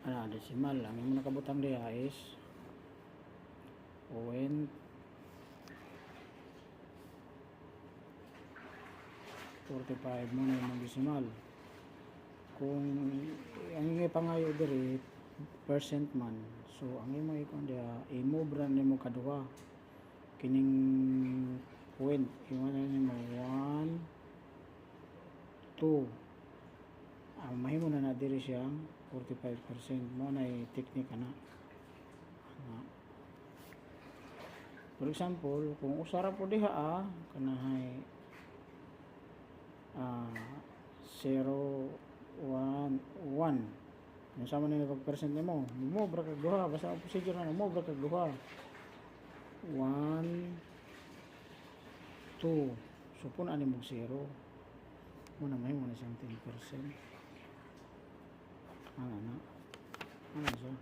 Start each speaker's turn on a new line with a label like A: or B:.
A: decimal. Ang imong nakabutang diha is 0.45 mo na yung decimal. Kung ang ipangayo diri percent man, so ang imo ikon diha i-move ra nimo kaduha kining point imo na nimo 1 2. Ang mahimo na diri siyang 45% mo na technique na. For example, kung usara po diha kanahay 0 1 1 yung sama nila pag percent nimo mo bra kag duha basta ang procedure na mo bra kag duha 1 2 so pun ani mo 0 mo na may mo na siyang 10%. Ano siya